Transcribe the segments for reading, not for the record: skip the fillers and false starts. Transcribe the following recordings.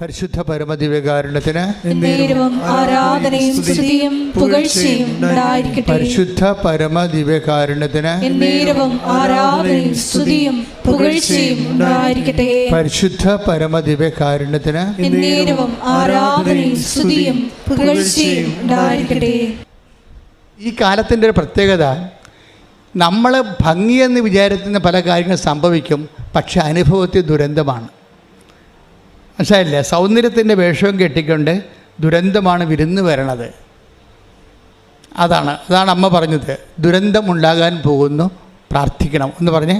പരിശുദ്ധ പരമദിവ്യകാരുണ്യത്തിന് ആരാധനയും സ്തുതിയും പുകഴ്ചയും ഉണ്ടായിരിക്കട്ടെ. പരിശുദ്ധ പരമദിവ്യകാരുണ്യത്തിന് ആരാധനയും സ്തുതിയും പുകഴ്ചയും ഉണ്ടായിരിക്കട്ടെ. പരിശുദ്ധ പരമദിവ്യകാരുണ്യത്തിന് ആരാധനയും സ്തുതിയും പുകഴ്ചയും ഉണ്ടായിരിക്കട്ടെ. ഈ കാലത്തിൻ്റെ ഒരു പ്രത്യേകത, നമ്മൾ ഭംഗിയെന്ന് വിചാരിക്കുന്ന പല കാര്യങ്ങളും സംഭവിക്കും, പക്ഷെ അനുഭവത്തിൽ ദുരന്തമാണ്. മനസ്സിലായില്ലേ? സൗന്ദര്യത്തിൻ്റെ വേഷവും കെട്ടിക്കൊണ്ട് ദുരന്തമാണ് വിരുന്ന് വരണത്. അതാണ് അമ്മ പറഞ്ഞത്. ദുരന്തം ഉണ്ടാകാൻ പോകുന്നു, പ്രാർത്ഥിക്കണം എന്ന് പറഞ്ഞേ.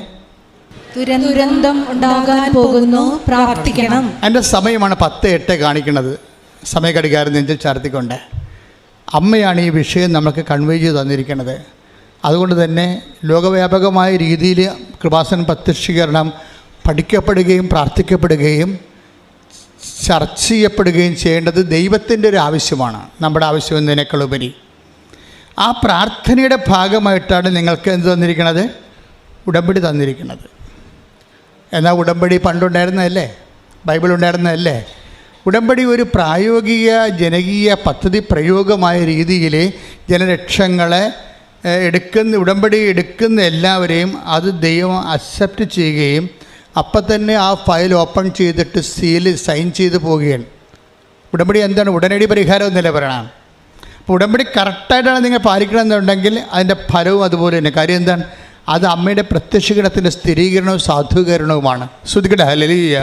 ദുരന്തം ഉണ്ടാകാൻ പോകുന്നു, പ്രാർത്ഥിക്കണം. അതിൻ്റെ സമയമാണ് 10:08 കാണിക്കുന്നത്. സമയഘടികാരം നെഞ്ചിൽ ചാർത്തിക്കൊണ്ട് അമ്മയാണ് ഈ വിഷയം നമുക്ക് കൺവേ ചെയ്ത് തന്നിരിക്കുന്നത്. അതുകൊണ്ട് തന്നെ ലോകവ്യാപകമായ രീതിയിൽ കൃപാസന പ്രത്യക്ഷീകരണം പഠിക്കപ്പെടുകയും പ്രാർത്ഥിക്കപ്പെടുകയും ചർച്ച ചെയ്യപ്പെടുകയും ചെയ്യേണ്ടത് ദൈവത്തിൻ്റെ ഒരു ആവശ്യമാണ്, നമ്മുടെ ആവശ്യം എന്നതിനേക്കാളുപരി. ആ പ്രാർത്ഥനയുടെ ഭാഗമായിട്ടാണ് നിങ്ങൾക്ക് എന്ത് തന്നിരിക്കുന്നത്? ഉടമ്പടി തന്നിരിക്കുന്നത്. എന്നാൽ ഉടമ്പടി പണ്ടുണ്ടായിരുന്നതല്ലേ? ബൈബിൾ ഉണ്ടായിരുന്നതല്ലേ? ഉടമ്പടി ഒരു പ്രായോഗിക ജനകീയ പദ്ധതി പ്രയോഗമായ രീതിയിൽ ജനലക്ഷങ്ങളെ ഉടമ്പടി എടുക്കുന്ന എല്ലാവരെയും അത് ദൈവം അക്സെപ്റ്റ് ചെയ്യുകയും അപ്പം തന്നെ ആ ഫയൽ ഓപ്പൺ ചെയ്തിട്ട് സൈൻ ചെയ്ത് പോവുകയാണ്. ഉടമ്പടി എന്താണ്? ഉടനടി പരിഹാരം എന്നല്ലേ പറയണം. അപ്പോൾ ഉടമ്പടി കറക്റ്റായിട്ടാണ് നിങ്ങൾ പാലിക്കണമെന്നുണ്ടെങ്കിൽ അതിൻ്റെ ഫലവും അതുപോലെ തന്നെ. കാര്യം എന്താണ്? അത് അമ്മയുടെ പ്രത്യക്ഷീകരണത്തിൻ്റെ സ്ഥിരീകരണവും സാധൂകരണവുമാണ്. ശ്രുതിക്കട്ടെ ഹല്ലേലൂയ.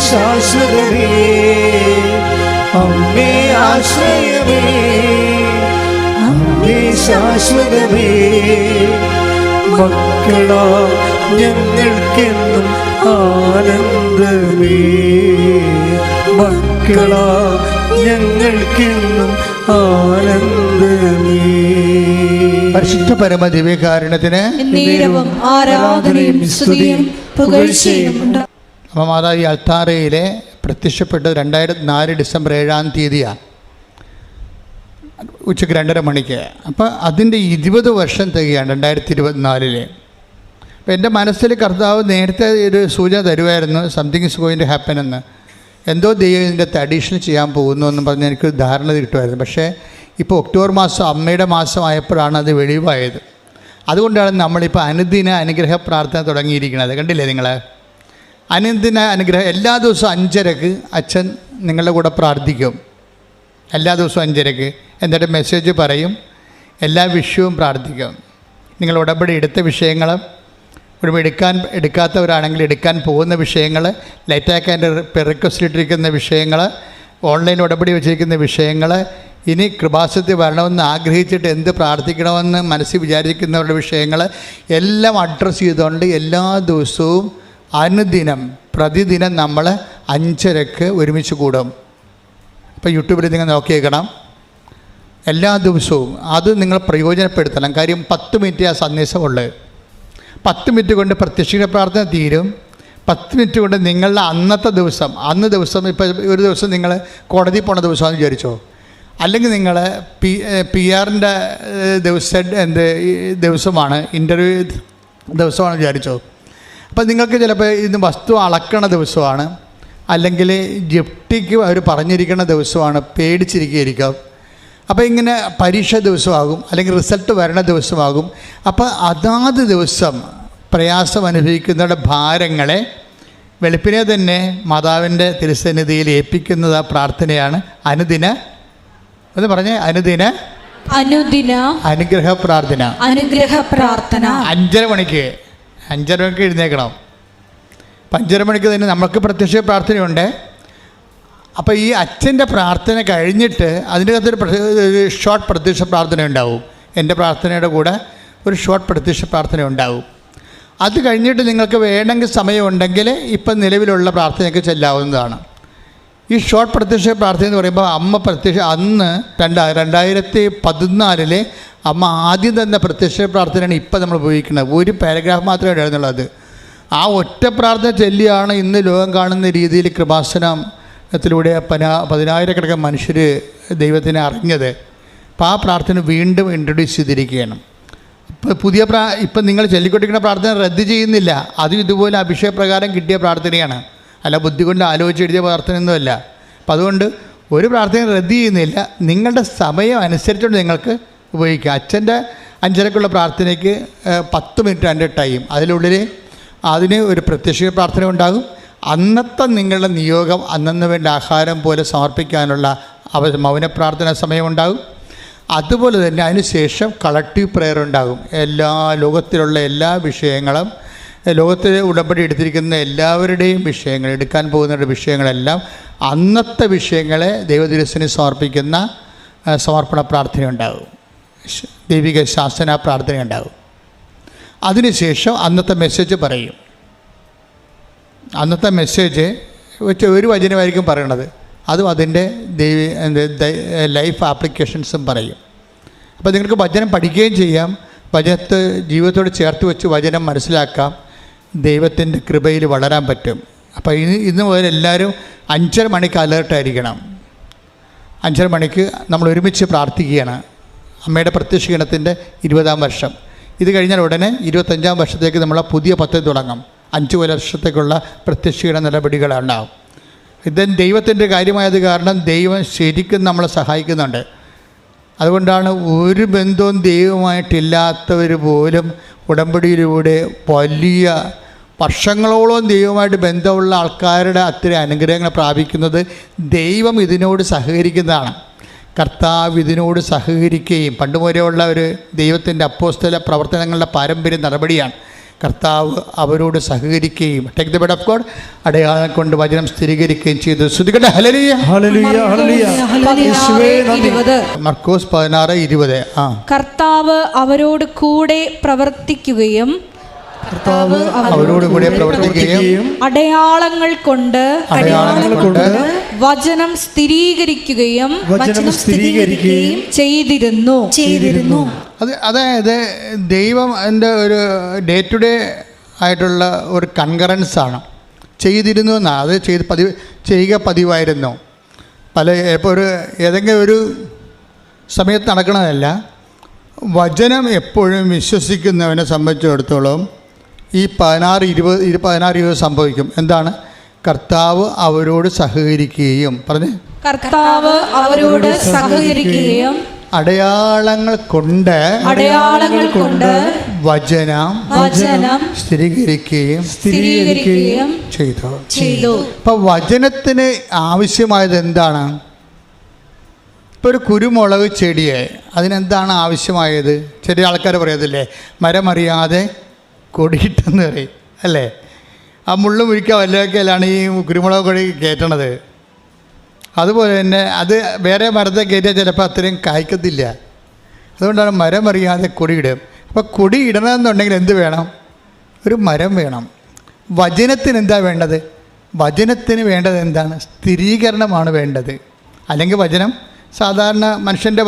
ശാശ്വതമേ അമ്മേ ആശ്രയമേ അമ്മേ ശാശ്വതമേ മക്കളാ ഞങ്ങൾക്കെന്നും ആനന്ദമേ മക്കളാ ഞങ്ങൾക്കെന്നും ആനന്ദമേ. പരിശുദ്ധ പരമദിവ്യകാരുണ്യത്തിന് ആരാധനയും സ്തുതിയും പുകഴ്ചയും. അപ്പോൾ മാതാ ഈ അൾത്താരയിലെ പ്രത്യക്ഷപ്പെട്ടത് 2004 ഡിസംബർ 7 തീയതിയാണ്, ഉച്ചയ്ക്ക് 2:30 മണിക്ക്. അപ്പോൾ അതിൻ്റെ 20 വർഷം തികയാണ് 2024. അപ്പോൾ എൻ്റെ മനസ്സിൽ കർത്താവ് നേരത്തെ ഒരു സൂചന തരുമായിരുന്നു, something is going to happen എന്ന്. എന്തോ ദൈവം ഇതിൻ്റെ അഡീഷണൽ ചെയ്യാൻ പോകുന്നു എന്ന് പറഞ്ഞ് എനിക്കൊരു ധാരണ കിട്ടുമായിരുന്നു. പക്ഷേ ഇപ്പോൾ ഒക്ടോബർ മാസം അമ്മയുടെ മാസമായപ്പോഴാണ് അത് വെളിവായത്. അതുകൊണ്ടാണ് നമ്മളിപ്പോൾ അനുദിന അനുഗ്രഹ പ്രാർത്ഥന തുടങ്ങിയിരിക്കുന്നത്. കണ്ടില്ലേ നിങ്ങൾ? അനുദിന അനുഗ്രഹം എല്ലാ ദിവസവും 5:30 അച്ഛൻ നിങ്ങളുടെ കൂടെ പ്രാർത്ഥിക്കും. എല്ലാ ദിവസവും 5:30 എന്നിട്ട് മെസ്സേജ് പറയും. എല്ലാ വിഷയവും പ്രാർത്ഥിക്കും. നിങ്ങൾ ഉടമ്പടി എടുത്ത വിഷയങ്ങൾ, ഉടമ്പടി എടുക്കാത്തവരാണെങ്കിൽ എടുക്കാൻ പോകുന്ന വിഷയങ്ങൾ, ലൈറ്റാക്കാൻ്റെ റിക്വസ്റ്റ് ഇട്ടിരിക്കുന്ന വിഷയങ്ങൾ, ഓൺലൈൻ ഉടമ്പടി വെച്ചിരിക്കുന്ന വിഷയങ്ങൾ, ഇനി കൃപാസനത്തിൽ വരണമെന്ന് ആഗ്രഹിച്ചിട്ട് എന്ത് പ്രാർത്ഥിക്കണമെന്ന് മനസ്സിൽ വിചാരിക്കുന്നവരുടെ വിഷയങ്ങൾ എല്ലാം അഡ്രസ്സ് ചെയ്തുകൊണ്ട് എല്ലാ ദിവസവും അനുദിനം പ്രതിദിനം നമ്മൾ 5:30 ഒരുമിച്ച് കൂടും. ഇപ്പോൾ യൂട്യൂബിൽ നിങ്ങൾ നോക്കിയേക്കണം. എല്ലാ ദിവസവും അത് നിങ്ങൾ പ്രയോജനപ്പെടുത്തണം. കാര്യം 10 മിനിറ്റ് ആ സന്ദേശമുള്ളത്. 10 മിനിറ്റ് കൊണ്ട് പ്രത്യക്ഷീകരണ പ്രാർത്ഥന തീരും. 10 മിനിറ്റ് കൊണ്ട് നിങ്ങളുടെ അന്നത്തെ ദിവസം ഇപ്പോൾ ഒരു ദിവസം നിങ്ങൾ കോടതി പോണ ദിവസമാണെന്ന് വിചാരിച്ചോ, അല്ലെങ്കിൽ നിങ്ങൾ PR-ൻ്റെ ദിവസമാണ്, ഇൻ്റർവ്യൂ ദിവസമാണെന്ന് വിചാരിച്ചോ. അപ്പോൾ നിങ്ങൾക്ക് ചിലപ്പോൾ ഇന്ന് വസ്തു അളക്കണ ദിവസമാണ്, അല്ലെങ്കിൽ ജപ്തിക്ക് അവർ പറഞ്ഞിരിക്കുന്ന ദിവസമാണ്, പേടിച്ചിരിക്കുകയായിരിക്കും. അപ്പോൾ ഇങ്ങനെ പരീക്ഷ ദിവസമാകും, അല്ലെങ്കിൽ റിസൾട്ട് വരണ ദിവസമാകും. അപ്പോൾ അതാത് ദിവസം പ്രയാസം അനുഭവിക്കുന്നവരുടെ ഭാരങ്ങളെ വെളുപ്പിനെ തന്നെ മാതാവിൻ്റെ തിരുസന്നിധിയിൽ ഏൽപ്പിക്കുന്നത് പ്രാർത്ഥനയാണ് അനുദിന എന്ന് പറഞ്ഞ് അനുദിന അനുഗ്രഹ പ്രാർത്ഥന. 5:30 മണിക്ക് എഴുന്നേക്കണം. 5:30 മണിക്ക് തന്നെ നമുക്ക് പ്രത്യക്ഷ പ്രാർത്ഥനയുണ്ട്. അപ്പോൾ ഈ അച്ഛൻ്റെ പ്രാർത്ഥന കഴിഞ്ഞിട്ട് അതിനകത്തൊരു ഷോർട്ട് പ്രത്യക്ഷ പ്രാർത്ഥന ഉണ്ടാവും. എൻ്റെ പ്രാർത്ഥനയുടെ കൂടെ ഒരു ഷോർട്ട് പ്രത്യക്ഷ പ്രാർത്ഥന ഉണ്ടാവും. അത് കഴിഞ്ഞിട്ട് നിങ്ങൾക്ക് വേണമെങ്കിൽ സമയമുണ്ടെങ്കിൽ ഇപ്പം നിലവിലുള്ള പ്രാർത്ഥനയൊക്കെ ചെല്ലാവുന്നതാണ്. ഈ ഷോർട്ട് പ്രത്യക്ഷ പ്രാർത്ഥന എന്ന് പറയുമ്പോൾ അമ്മ അന്ന് 2014 അമ്മ ആദ്യം തന്നെ പ്രത്യക്ഷ പ്രാർത്ഥനയാണ് ഇപ്പം നമ്മൾ ഉപയോഗിക്കുന്നത്. ഒരു പാരഗ്രാഫ് മാത്രമേ ഉണ്ടായിരുന്നുള്ളൂ. അത് ആ ഒറ്റ പ്രാർത്ഥന ചൊല്ലിയാണ് ഇന്ന് ലോകം കാണുന്ന രീതിയിൽ കൃപാസനം ത്തിലൂടെ പതിനായിരക്കണക്കിന് മനുഷ്യർ ദൈവത്തിനെ അറിഞ്ഞത്. അപ്പോൾ ആ പ്രാർത്ഥന വീണ്ടും ഇൻട്രൊഡ്യൂസ് ചെയ്തിരിക്കുകയാണ്. ഇപ്പം നിങ്ങൾ ചൊല്ലിക്കൊണ്ടിരിക്കുന്ന പ്രാർത്ഥന റദ്ദ് ചെയ്യുന്നില്ല. അതും ഇതുപോലെ അഭിഷേകപ്രകാരം കിട്ടിയ പ്രാർത്ഥനയാണ്, അല്ല ബുദ്ധി കൊണ്ട് ആലോചിച്ചെഴുതിയ പ്രാർത്ഥനയൊന്നുമല്ല. അപ്പം അതുകൊണ്ട് ഒരു പ്രാർത്ഥന റദ്ദ് ചെയ്യുന്നില്ല. നിങ്ങളുടെ സമയം അനുസരിച്ചുകൊണ്ട് നിങ്ങൾക്ക് ഉപയോഗിക്കുക. അച്ഛൻ്റെ 5:30ക്കുള്ള പ്രാർത്ഥനയ്ക്ക് 10 മിനിറ്റ് എൻ്റെ ടൈം, അതിനുള്ളിൽ അതിന് ഒരു പ്രത്യക്ഷ പ്രാർത്ഥന ഉണ്ടാകും. അന്നത്തെ നിങ്ങളുടെ നിയോഗം അന്നന്ന് വേണ്ട ആഹാരം പോലെ സമർപ്പിക്കാനുള്ള മൗനപ്രാർത്ഥന സമയമുണ്ടാകും. അതുപോലെ തന്നെ അതിനുശേഷം കളക്റ്റീവ് പ്രെയർ ഉണ്ടാകും. ലോകത്തിലുള്ള എല്ലാ വിഷയങ്ങളും, ലോകത്തിൽ ഉടമ്പടി എടുത്തിരിക്കുന്ന എല്ലാവരുടെയും വിഷയങ്ങൾ, എടുക്കാൻ പോകുന്നവരുടെ വിഷയങ്ങളെല്ലാം അന്നത്തെ വിഷയങ്ങളെ ദൈവദിവസത്തിന് സമർപ്പിക്കുന്ന സമർപ്പണ പ്രാർത്ഥന ഉണ്ടാകും, ദൈവിക ശാസന പ്രാർത്ഥന ഉണ്ടാകും. അതിനുശേഷം അന്നത്തെ മെസ്സേജ് പറയും. അന്നത്തെ മെസ്സേജ് വെച്ച് ഒരു വചനമായിരിക്കും പറയണത്, അതും അതിൻ്റെ ലൈഫ് ആപ്ലിക്കേഷൻസും പറയും. അപ്പോൾ നിങ്ങൾക്ക് വചനം പഠിക്കുകയും ചെയ്യാം, വചനത്തെ ജീവിതത്തോട് ചേർത്ത് വെച്ച് വചനം മനസ്സിലാക്കാം, ദൈവത്തിൻ്റെ കൃപയിൽ വളരാൻ പറ്റും. അപ്പോൾ ഇന്ന് മുതൽ എല്ലാവരും 5:30 മണിക്ക് അലേർട്ടായിരിക്കണം. 5:30 മണിക്ക് നമ്മൾ ഒരുമിച്ച് പ്രാർത്ഥിക്കുകയാണ്. അമ്മയുടെ പ്രത്യക്ഷീകരണത്തിൻ്റെ 20ാം വർഷം. ഇത് കഴിഞ്ഞാൽ ഉടനെ 25ാം വർഷത്തേക്ക് നമ്മൾ പുതിയ പദ്ധതി തുടങ്ങും. 5 വർഷത്തേക്കുള്ള പ്രത്യക്ഷീകരണ നടപടികളുണ്ടാകും. ഇത് ദൈവത്തിൻ്റെ കാര്യമായത് കാരണം ദൈവം ശരിക്കും നമ്മളെ സഹായിക്കുന്നുണ്ട്. അതുകൊണ്ടാണ് ഒരു ബന്ധവും ദൈവമായിട്ടില്ലാത്തവർ പോലും ഉടമ്പടിയിലൂടെ വലിയ വർഷങ്ങളോളം ദൈവമായിട്ട് ബന്ധമുള്ള ആൾക്കാരുടെ അത്രയും അനുഗ്രഹങ്ങൾ പ്രാപിക്കുന്നത്. ദൈവം ഇതിനോട് സഹകരിക്കുന്നതാണ്. കർത്താവ് ഇതിനോട് സഹകരിക്കുകയും പണ്ട് മുതലെയുള്ള ഒരു ദൈവത്തിൻ്റെ അപ്പോസ്തല പ്രവർത്തനങ്ങളുടെ പാരമ്പര്യ നടപടിയാണ്. കർത്താവ് അവരോട് സഹകരിക്കുകയും take the bed of God അടയാളം കൊണ്ട് വചനം സ്ഥിരീകരിക്കുകയും ചെയ്തു. ശ്രുതികട്ടെ ഹല്ലേലൂയ ഹല്ലേലൂയ ഹല്ലേലൂയ. യേശുവേ നന്ദി. മർക്കോസ് 16:20. കർത്താവ് അവരോട് കൂടെ പ്രവർത്തിക്കുകയും അവരോട് കൂടെ പ്രവർത്തിക്കുകയും അടയാളങ്ങൾ കൊണ്ട് വചനം സ്ഥിരീകരിക്കുകയും ചെയ്തിരുന്നു. അതായത് ദൈവം എൻ്റെ ഒരു ഡേ ടു ഡേ ആയിട്ടുള്ള ഒരു കൺകറൻസാണ്. ചെയ്തിരുന്നു എന്നാണ്, അത് ചെയ്യുക പതിവായിരുന്നു. ഇപ്പോൾ ഏതെങ്കിലും ഒരു സമയത്ത് നടക്കണതല്ല. വചനം എപ്പോഴും വിശ്വസിക്കുന്നവനെ സംബന്ധിച്ചിടത്തോളം ഈ 16-20 സംഭവിക്കും. എന്താണ്? കർത്താവ് അവരോട് സഹകരിക്കുകയും കർത്താവ് അവരോട് സഹകരിക്കുകയും അടയാളങ്ങൾ കൊണ്ട് വചനം സ്ഥിരീകരിക്കുകയും ചെയ്തു. അപ്പം വചനത്തിന് ആവശ്യമായത് എന്താണ്? ഇപ്പോൾ ഒരു കുരുമുളക് ചെടിയെ അതിനെന്താണ് ആവശ്യമായത്? ചെറിയ ആൾക്കാർ പറയത്തില്ലേ, മരമറിയാതെ കൊടിയിട്ടെന്ന് പറയും അല്ലേ? ആ മുള്ളു മുഴിക്കുക വല്ലതൊക്കെയാണ് ഈ കുരുമുളക് കൊടി കയറ്റണത്. അതുപോലെ തന്നെ അത് വേറെ മരത്തെ കയറ്റിയാൽ ചിലപ്പോൾ അത്രയും കായ്ക്കത്തില്ല. അതുകൊണ്ടാണ് മരമറിയാതെ കൊടിയിടും. അപ്പോൾ കൊടി ഇടണമെന്നുണ്ടെങ്കിൽ എന്ത് വേണം? ഒരു മരം വേണം. വചനത്തിന് എന്താ വേണ്ടത്? വചനത്തിന് വേണ്ടത് എന്താണ്? സ്ഥിരീകരണമാണ് വേണ്ടത്. അല്ലെങ്കിൽ വചനം സാധാരണ മനുഷ്യൻ്റെ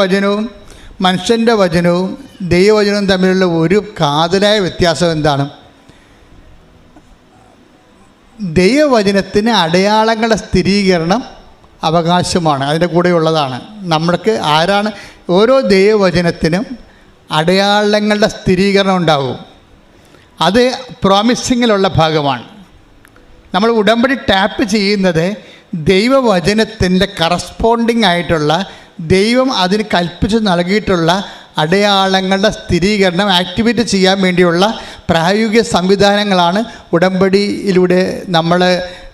വചനവും ദൈവവചനവും തമ്മിലുള്ള ഒരു കാതലായ വ്യത്യാസം എന്താണ്? ദൈവവചനത്തിന് അടയാളങ്ങളുടെ സ്ഥിരീകരണം അവകാശമാണ്, അതിൻ്റെ കൂടെയുള്ളതാണ്. നമ്മൾക്ക് ആരാണ്? ഓരോ ദൈവവചനത്തിനും അടയാളങ്ങളുടെ സ്ഥിരീകരണം ഉണ്ടാകും. അത് പ്രോമിസിങ്ങിലുള്ള ഭാഗമാണ്. നമ്മൾ ഉടമ്പടി ടാപ്പ് ചെയ്യുന്നത് ദൈവവചനത്തിൻ്റെ കറസ്പോണ്ടിങ് ആയിട്ടുള്ള ദൈവം അതിന് കൽപ്പിച്ച് നൽകിയിട്ടുള്ള അടയാളങ്ങളുടെ സ്ഥിരീകരണം ആക്ടിവേറ്റ് ചെയ്യാൻ വേണ്ടിയുള്ള പ്രായോഗിക സംവിധാനങ്ങളാണ് ഉടമ്പടിയിലൂടെ നമ്മൾ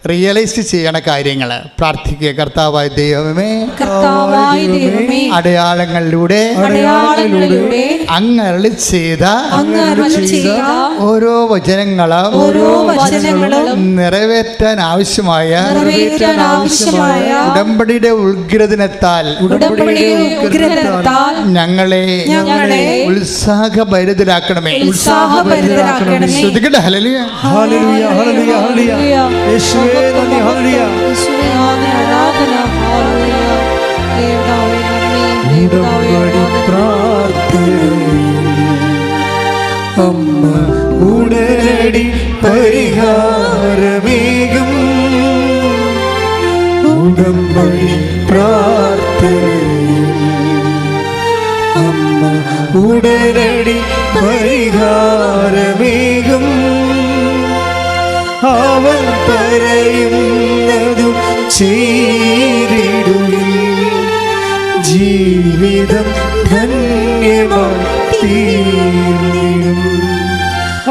റിയലൈസ് ചെയ്യണ കാര്യങ്ങൾ. പ്രാർത്ഥിക്കുക. കർത്താവായ ദൈവമേ, അടയാളങ്ങളിലൂടെ അങ്ങ് അരുളി ചെയ്ത ഓരോ വചനങ്ങളും നിറവേറ്റാൻ ആവശ്യമായ ഉടമ്പടിയുടെ ഉത്ഗ്രഥനത്താൽ ഞങ്ങളെ ഉത്സാഹഭരിതരാക്കണമേ. ശ്രദ്ധിക്കട്ടെ. ഹല്ലേലൂയ ഹല്ലേലൂയ ഹല്ലേലൂയ ഹല്ലേലൂയ. യേശുവേ നന്ദി. ഹല്ലേലൂയ. അമ്മ ഉടനടി പരിഹാരമേകും. പരിഹാരമേകും. അവൻ പറയുന്നതും ചെയ്തിടുവിൻ. ജീവിതം ധന്യമായി തീർന്നിടും.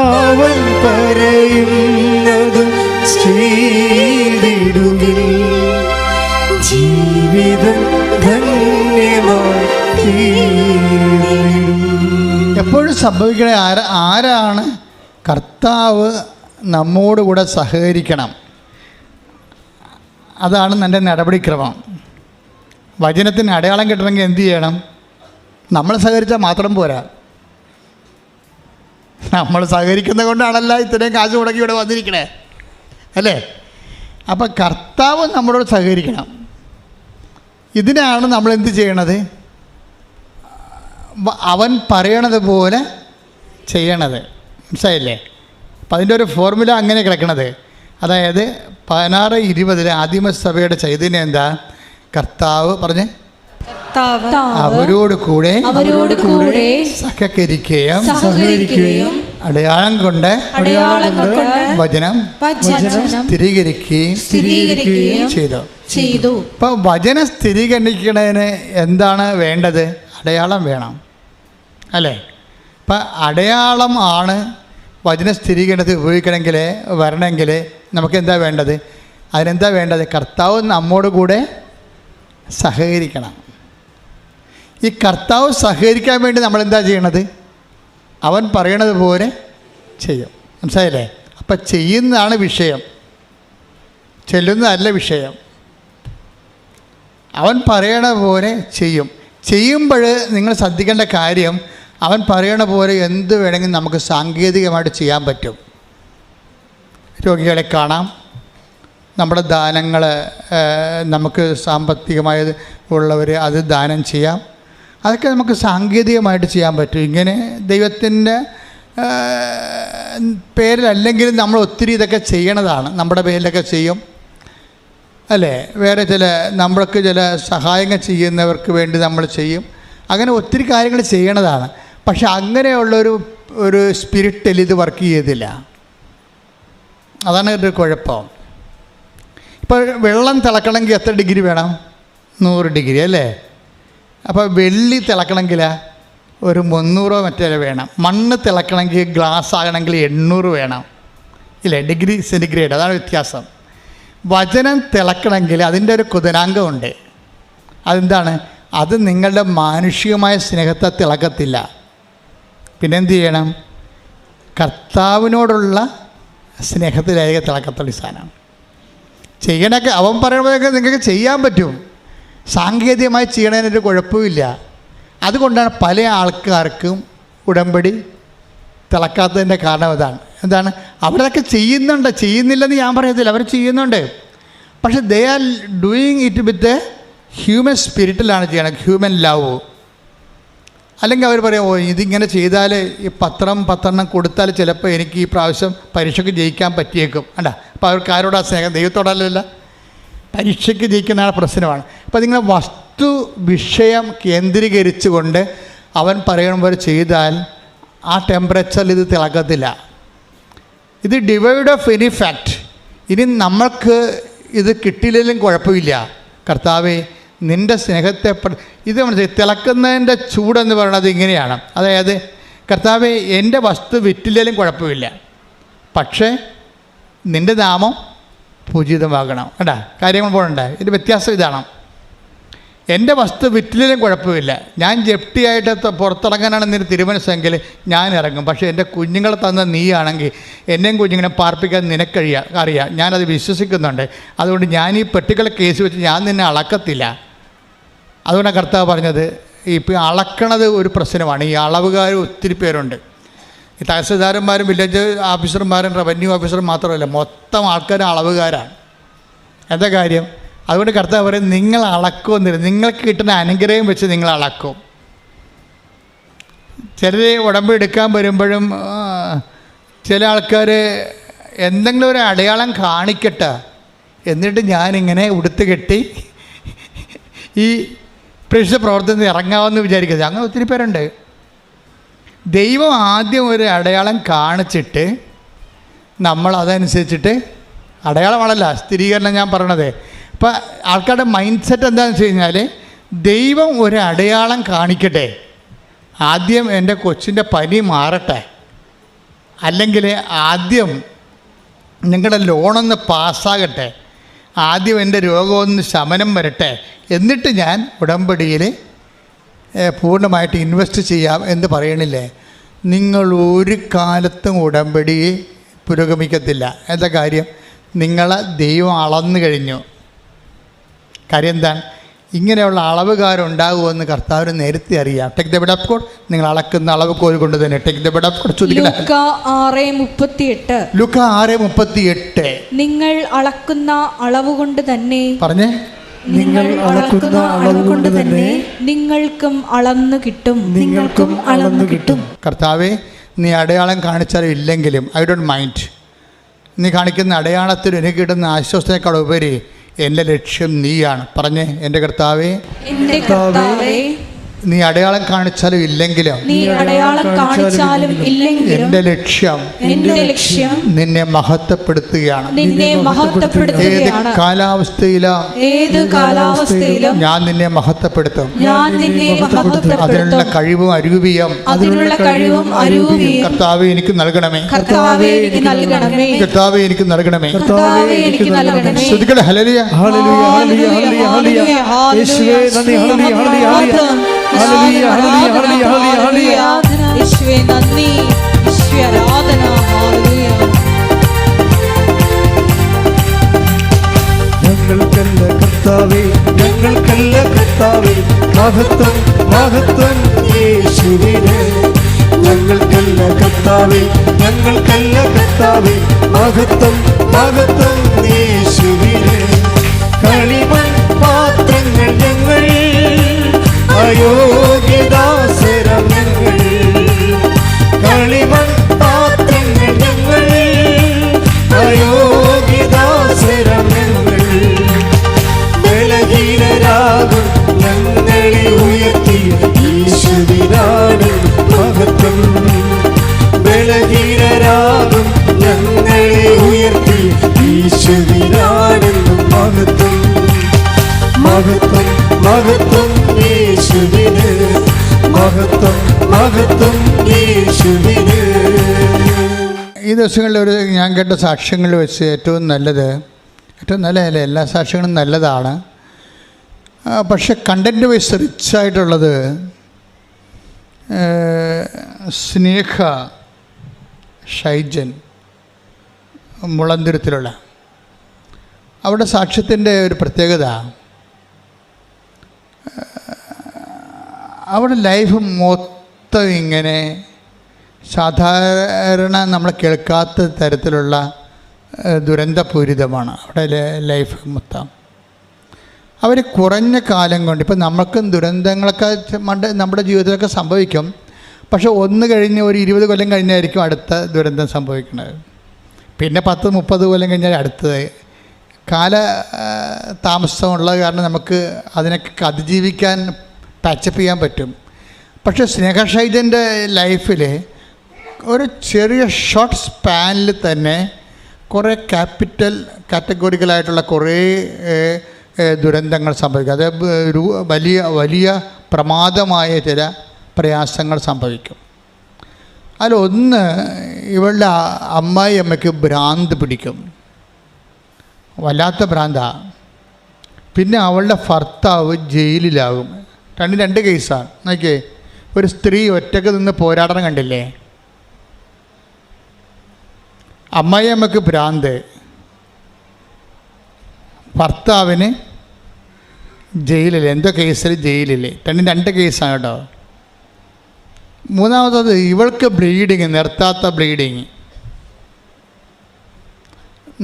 അവൻ പറയുന്നതും ചെയ്തിടുവിൻ. ജീവിതം ധന്യമായി തീർന്നിടും. എപ്പോഴും സംഭവിക്കണ ആരാണ്? കർത്താവ് നമ്മോടുകൂടെ സഹകരിക്കണം. അതാണ് എൻ്റെ നടപടിക്രമം. വചനത്തിന് അടയാളം കിട്ടണമെങ്കിൽ എന്ത് ചെയ്യണം? നമ്മൾ സഹകരിച്ചാൽ മാത്രം പോരാ. നമ്മൾ സഹകരിക്കുന്നത് കൊണ്ടാണല്ലോ ഇത്രയും കാശ് മുടക്കി ഇവിടെ വന്നിരിക്കണേ, അല്ലേ? അപ്പം കർത്താവ് നമ്മളോട് സഹകരിക്കണം. ഇതിനാണ് നമ്മൾ എന്ത് ചെയ്യണത്? അവൻ പറയണത് പോലെ ചെയ്യണത്. മനസ്സിലായില്ലേ? അപ്പം അതിൻ്റെ ഒരു ഫോർമുല അങ്ങനെ കിടക്കണത്. അതായത് 16:20 ആദിമസഭയുടെ ചൈതന്യം എന്താ? കർത്താവ് പറഞ്ഞ് അവരോട് കൂടെ സഹകരിക്കുകയും അടയാളം കൊണ്ട് വചനം സ്ഥിരീകരിക്കുകയും ചെയ്തു. ഇപ്പം വചനം സ്ഥിരീകരിക്കണതിന് എന്താണ് വേണ്ടത്? അടയാളം വേണം, അല്ലേ? ഇപ്പം അടയാളം ആണ് വചന സ്ഥിരീകരണത്തിൽ ഉപയോഗിക്കണമെങ്കിൽ വരണമെങ്കിൽ നമുക്ക് എന്താ വേണ്ടത്? അതിനെന്താ വേണ്ടത്? കർത്താവ് നമ്മോട് കൂടെ സഹകരിക്കണം. ഈ കർത്താവ് സഹകരിക്കാൻ വേണ്ടി നമ്മളെന്താ ചെയ്യണത്? അവൻ പറയണത് പോലെ ചെയ്യും. മനസ്സിലായില്ലേ? അപ്പം ചെയ്യുന്നതാണ് വിഷയം, ചെല്ലുന്നതല്ല വിഷയം. അവൻ പറയണ പോലെ ചെയ്യും. ചെയ്യുമ്പോൾ നിങ്ങൾ ശ്രദ്ധിക്കേണ്ട കാര്യം, അവൻ പറയണ പോലെ എന്ത് വേണമെങ്കിലും നമുക്ക് സാങ്കേതികമായിട്ട് ചെയ്യാൻ പറ്റും. രോഗികളെ കാണാം, നമ്മുടെ ദാനങ്ങൾ നമുക്ക് സാമ്പത്തികമായി ഉള്ളവർ അത് ദാനം ചെയ്യാം. അതൊക്കെ നമുക്ക് സാങ്കേതികമായിട്ട് ചെയ്യാൻ പറ്റും. ഇങ്ങനെ ദൈവത്തിൻ്റെ പേരിലല്ലെങ്കിലും നമ്മൾ ഒത്തിരി ഇതൊക്കെ ചെയ്യണതാണ്. നമ്മുടെ പേരിലൊക്കെ ചെയ്യും, അല്ലേ? വേറെ നമ്മൾക്ക് ചില സഹായങ്ങൾ ചെയ്യുന്നവർക്ക് വേണ്ടി നമ്മൾ ചെയ്യും. അങ്ങനെ ഒത്തിരി കാര്യങ്ങൾ ചെയ്യണതാണ്. പക്ഷെ അങ്ങനെയുള്ളൊരു സ്പിരിറ്റിൽ ഇത് വർക്ക് ചെയ്തില്ല. അതാണ് ഒരു കുഴപ്പം. ഇപ്പോൾ വെള്ളം തിളക്കണമെങ്കിൽ എത്ര ഡിഗ്രി വേണം? 100 ഡിഗ്രി, അല്ലേ? അപ്പോൾ വെള്ളി തിളക്കണമെങ്കിൽ ഒരു 300 മറ്റേ വേണം. മണ്ണ് തിളക്കണമെങ്കിൽ ഗ്ലാസ് ആകണമെങ്കിൽ 800 വേണം, ഇല്ലേ? ഡിഗ്രി സെൻറ്റിഗ്രേഡ്, അതാണ് വ്യത്യാസം. വചനം തിളക്കണമെങ്കിൽ അതിൻ്റെ ഒരു കുതനാങ്കമുണ്ട്. അതെന്താണ്? അത് നിങ്ങളുടെ മാനുഷികമായ സ്നേഹത്തെ തിളക്കത്തില്ല. പിന്നെന്ത് ചെയ്യണം? കർത്താവിനോടുള്ള സ്നേഹത്തിലായിരിക്കും തിളക്കത്തുള്ള സാധനം. ചെയ്യണമൊക്കെ അവൻ പറയുമ്പോഴൊക്കെ നിങ്ങൾക്ക് ചെയ്യാൻ പറ്റും. സാങ്കേതികമായി ചെയ്യണതിനൊരു കുഴപ്പമില്ല. അതുകൊണ്ടാണ് പല ആൾക്കാർക്കും ഉടമ്പടി തിളക്കാത്തതിൻ്റെ കാരണം അതാണ്. എന്താണ്? അവരൊക്കെ ചെയ്യുന്നില്ലെന്ന് ഞാൻ പറയത്തില്ല, അവർ ചെയ്യുന്നുണ്ട്. പക്ഷെ they are doing it with human സ്പിരിറ്റിലാണ് ചെയ്യണം, ഹ്യൂമൻ ലവ്. അല്ലെങ്കിൽ അവർ പറയും, ഇതിങ്ങനെ ചെയ്താൽ ഈ 10 കൊടുത്താൽ ചിലപ്പോൾ എനിക്ക് ഈ പ്രാവശ്യം പരീക്ഷയ്ക്ക് ജയിക്കാൻ പറ്റിയേക്കും. അല്ല, അപ്പോൾ അവർക്ക് ആരോടാ സ്നേഹം? ദൈവത്തോടല്ല. പരീക്ഷയ്ക്ക് ജയിക്കുന്നതാണ് പ്രശ്നമാണ്. അപ്പോൾ നിങ്ങൾ വസ്തു വിഷയം കേന്ദ്രീകരിച്ചുകൊണ്ട് അവൻ പറയുമ്പോൾ ചെയ്താൽ ആ ടെമ്പറേച്ചറിൽ ഇത് തിളക്കത്തില്ല. ഇത് ഡിവൈഡ് ഓഫ് എനി ഫാക്റ്റ്. ഇനി നമ്മൾക്ക് ഇത് കിട്ടിയില്ലെങ്കിലും കുഴപ്പമില്ല. കർത്താവേ, നിൻ്റെ സ്നേഹത്തെ ഇത് തിളക്കുന്നതിൻ്റെ ചൂടെന്ന് പറയുന്നത് ഇങ്ങനെയാണ്. അതായത്, കർത്താവേ, എൻ്റെ വസ്തു വിറ്റില്ലെങ്കിലും കുഴപ്പമില്ല, പക്ഷേ നിൻ്റെ നാമം പൂജിതമാകണം. കേട്ടാ, കാര്യങ്ങൾ പോകണ്ടേ? ഇതിൻ്റെ വ്യത്യാസം ഇതാണ്. എൻ്റെ വസ്തു വിറ്റില്ലെങ്കിലും കുഴപ്പമില്ല, ഞാൻ ജപ്തിയായിട്ട് പുറത്തിറങ്ങാനാണ് നിന്റെ തിരുമനസ്സെങ്കിൽ ഞാൻ ഇറങ്ങും. പക്ഷേ എൻ്റെ കുഞ്ഞുങ്ങളെ തന്ന നീയാണെങ്കിൽ എന്നെയും കുഞ്ഞുങ്ങളെ പാർപ്പിക്കാൻ അറിയാം, ഞാനത് വിശ്വസിക്കുന്നുണ്ട്. അതുകൊണ്ട് ഞാൻ ഈ പെട്ടികളെ കേസ് വെച്ച് ഞാൻ നിന്നെ അളക്കത്തില്ല. അതുകൊണ്ടാണ് കർത്താവ് പറഞ്ഞത്, ഇപ്പോൾ അളക്കണത് ഒരു പ്രശ്നമാണ്. ഈ അളവുകാർ ഒത്തിരി പേരുണ്ട്. ഈ തഹസിൽദാരന്മാരും വില്ലേജ് ഓഫീസർമാരും റവന്യൂ ഓഫീസറും മാത്രമല്ല, മൊത്തം ആൾക്കാരും അളവുകാരാണ്. എന്താ കാര്യം? അതുകൊണ്ട് കർത്താവ് പറയും, നിങ്ങൾ അളക്കുമെന്നില്ല, നിങ്ങൾക്ക് കിട്ടുന്ന അനുഗ്രഹം വെച്ച് നിങ്ങൾ അളക്കും. ചിലർ ഉടമ്പ് എടുക്കാൻ വരുമ്പോഴും ചില ആൾക്കാർ എന്തെങ്കിലും ഒരു അടയാളം കാണിക്കട്ടെ, എന്നിട്ട് ഞാനിങ്ങനെ ഉടുത്ത് കെട്ടി ഈ പ്രേക്ഷിത പ്രവർത്തനത്തിൽ ഇറങ്ങാമെന്ന് വിചാരിക്കുന്നത്. അങ്ങനെ ഒത്തിരി പേരുണ്ട്. ദൈവം ആദ്യം ഒരു അടയാളം കാണിച്ചിട്ട് നമ്മൾ അതനുസരിച്ചിട്ട്, അടയാളമാണല്ല സ്ഥിരീകരണം ഞാൻ പറയണത്. അപ്പോൾ ആൾക്കാരുടെ മൈൻഡ് സെറ്റ് എന്താണെന്ന് വെച്ച് കഴിഞ്ഞാൽ, ദൈവം ഒരു അടയാളം കാണിക്കട്ടെ, ആദ്യം എൻ്റെ കൊച്ചിൻ്റെ പനി മാറട്ടെ, അല്ലെങ്കിൽ ആദ്യം നിങ്ങളുടെ ലോണൊന്ന് പാസ്സാകട്ടെ, ആദ്യം എൻ്റെ രോഗമൊന്ന് ശമനം വരട്ടെ, എന്നിട്ട് ഞാൻ ഉടമ്പടിയിൽ പൂർണ്ണമായിട്ട് ഇൻവെസ്റ്റ് ചെയ്യാം എന്ന് പറയണില്ലേ. നിങ്ങൾ ഒരു കാലത്തും ഉടമ്പടി പുരോഗമിക്കത്തില്ല. എന്താ കാര്യം? നിങ്ങളെ ദൈവം അളന്നു കഴിഞ്ഞു. കാര്യം എന്താണ്? ഇങ്ങനെയുള്ള അളവുകാരുണ്ടാകുമെന്ന് കർത്താവിന് നേരത്തെ അറിയാം. Take the bed of God. നിങ്ങൾ അളക്കുന്ന അളവ് കോൽ കൊണ്ട് തന്നെ take the bed of God. ലൂക്കാ 6:38. ലൂക്കാ 6:38. നിങ്ങൾ അളക്കുന്ന അളവ് കൊണ്ട് തന്നെ, പറഞ്ഞേ, നിങ്ങൾ അളക്കുന്ന അളവ് കൊണ്ട് തന്നെ നിങ്ങൾക്കും അളന്നു കിട്ടും. നിങ്ങൾക്കും അളന്നു കിട്ടും. കർത്താവേ, നീ അടയാളം കാണിച്ചാലും ഇല്ലെങ്കിലും ഐ ഡോണ്ട് മൈൻഡ്. നീ കാണിക്കുന്ന അടയാളത്തിൽ എനിക്ക് കിട്ടുന്ന ആശ്വാസത്തേക്കാൾ ഉപരി എൻ്റെ ലക്ഷ്യം നീയാണ്. പറഞ്ഞേ, എൻ്റെ കർത്താവേ, എന്റെ കർത്താവേ, നീ അടയാളം കാണിച്ചാലും ഇല്ലെങ്കിലും നീ അടയാളം കാണിച്ചാലും ഇല്ലെങ്കിലും എൻ്റെ ലക്ഷ്യം നിന്നെ മഹത്വപ്പെടുത്തുകയാണ്. നിന്നെ ഏത് മഹത്വപ്പെടുത്തുകയാണ്. ഏത് കാലാവസ്ഥയിലും ഞാൻ നിന്നെ മഹത്വപ്പെടുത്തും. അതിനുള്ള കഴിവും അരൂപിയും കർത്താവേ എനിക്ക് നൽകണമേ. കർത്താവേ എനിക്ക് നൽകണമേ. കർത്താവേ എനിക്ക് നൽകണമേ. കർത്താവേ എനിക്ക് നൽകണമേ. ശ്രുതികളെ ഹല്ലേലൂയ. ഹല്ലേലൂയ, ഹല്ലേലൂയ, ഹല്ലേലൂയ, ഹല്ലേലൂയ. യേശുവേ നന്ദി. ഹല്ലേലൂയ, ഹല്ലേലൂയ, ഹല്ലേലൂയ. ഹല്ലേലൂയ, ഹല്ലേലൂയ, ഹല്ലേലൂയ, ഹല്ലേലൂയ. യേശുവേ നന്ദി. യേശുവേ ആരാധന. ഹല്ലേലൂയ. ഞങ്ങൾക്കല്ല കർത്താവേ, ഞങ്ങൾക്കല്ല കർത്താവേ, മഹത്വം മഹത്വം യേശുവിന്. ഞങ്ങൾക്കല്ല കർത്താവേ, ഞങ്ങൾക്കല്ല കർത്താവേ, മഹത്വം മഹത്വം യേശുവിന്. കളിമൺ പാത്രങ്ങൾ ഞങ്ങൾ, അയോഗ്യദാസരം ഞങ്ങൾ. കളിമൺ പാത്രങ്ങൾ ഞങ്ങൾ, അയോഗ്യദാസരം ഞങ്ങൾ. ബലഹീനരാകും ഞങ്ങളെ ഉയർത്തി യേശുവിനാണ് മഹത്വം. ബലഹീനരാകും ഞങ്ങളെ ഉയർത്തി യേശുവിനാണെന്നും മഹത്വം. മഹത്വം മഹത്വം യേശുവിന്. മഹത്വം മഹത്വം യേശുവിന്. ഈ ദിവസങ്ങളിൽ ഞാൻ കേട്ട സാക്ഷ്യങ്ങളിൽ വെച്ച് ഏറ്റവും നല്ലതല്ല, എല്ലാ സാക്ഷ്യങ്ങളും നല്ലതാണ്. പക്ഷെ കണ്ടൻറ്റ് വൈസ് റിച്ചായിട്ടുള്ളത് സ്നേഹ ഷൈജൻ മുളന്തുരുത്തിലുള്ള അവിടെ സാക്ഷ്യത്തിൻ്റെ ഒരു പ്രത്യേകത, അവിടെ ലൈഫ് മൊത്തം ഇങ്ങനെ സാധാരണ നമ്മൾ കേൾക്കാത്ത തരത്തിലുള്ള ദുരന്തപൂരിതമാണ് അവിടെ ലൈഫ് മൊത്തം. അവർ കുറഞ്ഞ കാലം കൊണ്ട്, ഇപ്പം നമുക്കും ദുരന്തങ്ങളൊക്കെ നമ്മുടെ ജീവിതത്തിലൊക്കെ സംഭവിക്കും. പക്ഷെ ഒന്ന് കഴിഞ്ഞ് ഒരു 20 കൊല്ലം കഴിഞ്ഞായിരിക്കും അടുത്ത ദുരന്തം സംഭവിക്കുന്നത്. പിന്നെ 10-30 കൊല്ലം കഴിഞ്ഞാൽ അടുത്തത്. താമസമുള്ളത് കാരണം നമുക്ക് അതിനൊക്കെ അതിജീവിക്കാൻ ടച്ചപ്പ് ചെയ്യാൻ പറ്റും. പക്ഷേ സ്നേഹഷൈജൻ്റെ ലൈഫിൽ ഒരു ചെറിയ ഷോർട്ട് സ്പാനിൽ തന്നെ കുറേ കാറ്റഗോറിക്കലായിട്ടുള്ള കുറേ ദുരന്തങ്ങൾ സംഭവിക്കും. അത് വലിയ വലിയ പ്രമാദമായ ചില പ്രയാസങ്ങൾ സംഭവിക്കും. അതിലൊന്ന്, ഇവളുടെ അമ്മായിയമ്മയ്ക്ക് ഭ്രാന്ത് പിടിക്കും, വല്ലാത്ത ഭ്രാന്താണ്. പിന്നെ അവളുടെ ഭർത്താവ് ജയിലിലാകും. രണ്ട് കേസാണ്. നോക്കിയേ, ഒരു സ്ത്രീ ഒറ്റയ്ക്ക് നിന്ന് പോരാടണം കണ്ടില്ലേ? അമ്മായിയമ്മക്ക് ഭ്രാന്ത്, ഭർത്താവിന് ജയിലിൽ, എന്തോ കേസിൽ ജയിലിൽ. രണ്ട് കേസാണ് കേട്ടോ. മൂന്നാമത്തത്, ഇവൾക്ക് ബ്ലീഡിങ്, നിർത്താത്ത ബ്ലീഡിങ്.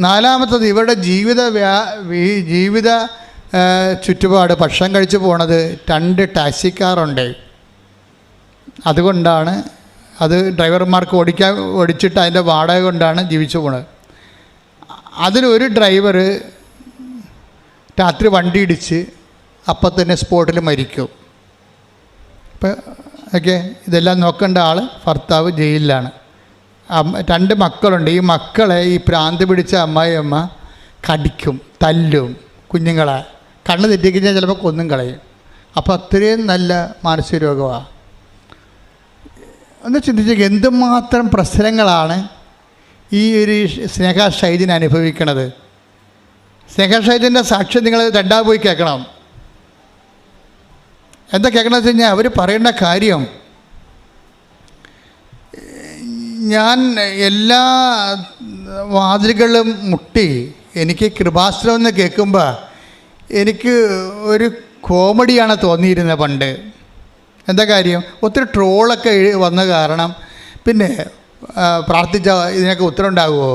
നാലാമത്തത്, ഇവരുടെ ജീവിത ചുറ്റുപാട് ഭക്ഷണം കഴിച്ച് പോണത് 2 ടാക്സിക്കാറുണ്ട്. അതുകൊണ്ടാണ്, അത് ഡ്രൈവർമാർക്ക് ഓടിച്ചിട്ട് അതിൻ്റെ വാടക കൊണ്ടാണ് ജീവിച്ചു പോണത്. അതിലൊരു ഡ്രൈവർ രാത്രി വണ്ടി ഇടിച്ച് അപ്പം തന്നെ സ്പോട്ടിൽ മരിക്കും. ഇപ്പം ഓക്കെ. ഇതെല്ലാം നോക്കേണ്ട ആൾ ഭർത്താവ് ജയിലിലാണ്. 2 മക്കളുണ്ട്. ഈ മക്കളെ ഈ ഭ്രാന്ത് പിടിച്ച അമ്മായിയമ്മ കടിക്കും, തല്ലും, കുഞ്ഞുങ്ങളെ കണ്ണ് തെറ്റിക്കഴിഞ്ഞാൽ ചിലപ്പോൾ കൊന്നും കളയും. അപ്പോൾ അത്രയും നല്ല മാനസിക രോഗമാണ്. ഒന്ന് ചിന്തിച്ചേക്ക്, എന്തുമാത്രം പ്രശ്നങ്ങളാണ് ഈ ഒരു സ്നേഹ ഷൈജിൻ അനുഭവിക്കണത്. സ്നേഹ ഷൈജിൻ്റെ സാക്ഷ്യം നിങ്ങൾ 2 പോയി കേൾക്കണം. എന്താ കേൾക്കണമെന്ന് വെച്ച് കഴിഞ്ഞാൽ അവർ പറയേണ്ട കാര്യം, ഞാൻ എല്ലാ വാതിലുകളും മുട്ടി എനിക്ക് കൃപാശ്രമം എന്ന് കേൾക്കുമ്പോൾ എനിക്ക് ഒരു കോമഡിയാണ് തോന്നിയിരുന്നത് പണ്ട്. എന്താ കാര്യം, ഒത്തിരി ട്രോളൊക്കെ വന്ന കാരണം പിന്നെ പ്രാർത്ഥിച്ച ഇതിനൊക്കെ ഉത്തരം ഉണ്ടാകുമോ,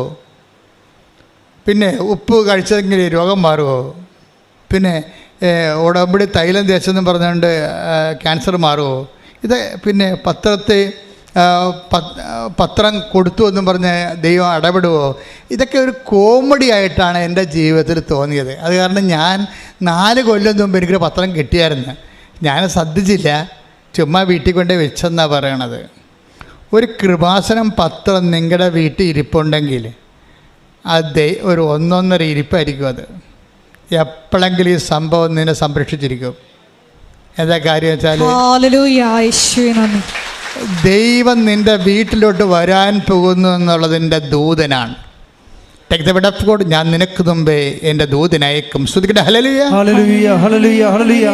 പിന്നെ ഉപ്പ് കഴിച്ചെങ്കിൽ രോഗം മാറുമോ, പിന്നെ ഉടമ്പടി തൈലം തേച്ചെന്ന് പറഞ്ഞുകൊണ്ട് ക്യാൻസർ മാറുമോ, ഇത് പിന്നെ പത്രം കൊടുത്തു എന്നും പറഞ്ഞ് ദൈവം ഇടപെടുമോ, ഇതൊക്കെ ഒരു കോമഡി ആയിട്ടാണ് എൻ്റെ ജീവിതത്തിൽ തോന്നിയത്. അത് കാരണം ഞാൻ 4 കൊല്ലം മുമ്പ് എനിക്കൊരു പത്രം കിട്ടിയായിരുന്നു. ഞാൻ ശ്രദ്ധിച്ചില്ല, ചുമ്മാ വീട്ടിൽ കൊണ്ട് വെച്ചെന്നാണ് പറയണത്. ഒരു കൃപാസനം പത്രം നിങ്ങളുടെ വീട്ടിൽ ഇരിപ്പുണ്ടെങ്കിൽ അത് ഒരു 1.5 ഇരിപ്പായിരിക്കും. അത് എപ്പോഴെങ്കിലും ഈ സംഭവം നിന്നെ സംരക്ഷിച്ചിരിക്കും. എന്താ കാര്യം വെച്ചാൽ, ദൈവം നിൻ്റെ വീട്ടിലോട്ട് വരാൻ പോകുന്നു എന്നുള്ളതിൻ്റെ ദൂതനാണ്. Take the word of God. ഞാൻ നിനക്ക് മുമ്പേ എൻ്റെ ദൂതനയക്കും. ശ്രുതിക്കട്ടെ, ഹല്ലേലൂയ, ഹല്ലേലൂയ, ഹല്ലേലൂയ, ഹല്ലേലൂയ.